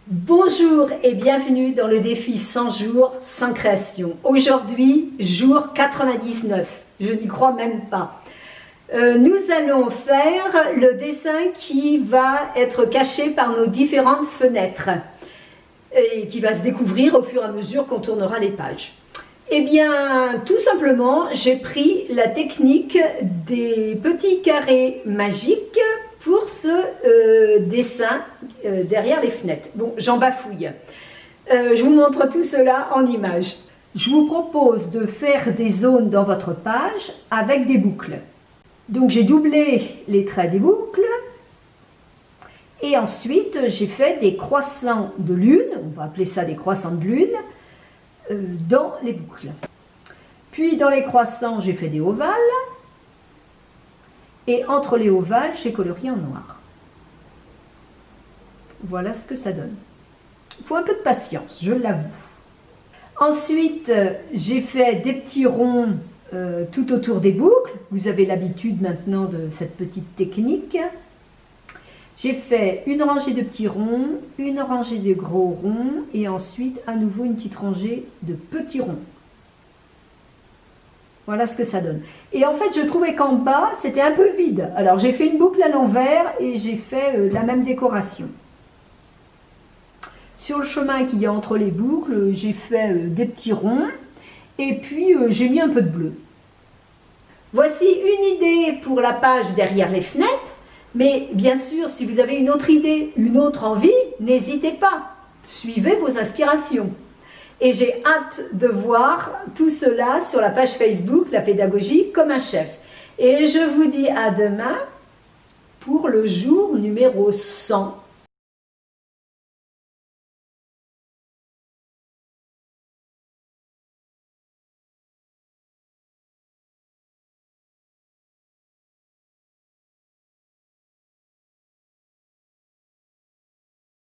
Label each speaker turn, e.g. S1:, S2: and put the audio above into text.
S1: Bonjour et bienvenue dans le défi 100 jours sans création. Aujourd'hui, jour 99, je n'y crois même pas. Nous allons faire le dessin qui va être caché par nos différentes fenêtres et qui va se découvrir au fur et à mesure qu'on tournera les pages. Eh bien, tout simplement, j'ai pris la technique des petits carrés magiques pour ce dessin derrière les fenêtres. Bon, j'en bafouille. Je vous montre tout cela en images. Je vous propose de faire des zones dans votre page avec des boucles. Donc j'ai doublé les traits des boucles et ensuite j'ai fait des croissants de lune, on va appeler ça des croissants de lune, dans les boucles. Puis dans les croissants j'ai fait des ovales et entre les ovales j'ai colorié en noir. Voilà ce que ça donne. Il faut un peu de patience, je l'avoue. Ensuite j'ai fait des petits ronds tout autour des boucles. Vous avez l'habitude maintenant de cette petite technique. J'ai fait une rangée de petits ronds, une rangée de gros ronds et ensuite à nouveau une petite rangée de petits ronds. Voilà ce que ça donne. Et en fait, je trouvais qu'en bas, c'était un peu vide. Alors j'ai fait une boucle à l'envers et j'ai fait la même décoration. Sur le chemin qu'il y a entre les boucles, j'ai fait des petits ronds. Et puis j'ai mis un peu de bleu. Voici une idée pour la page derrière les fenêtres, mais bien sûr, si vous avez une autre idée, une autre envie, n'hésitez pas, suivez vos inspirations. Et j'ai hâte de voir tout cela sur la page Facebook, la pédagogie comme un chef. Et je vous dis à demain pour le jour numéro 100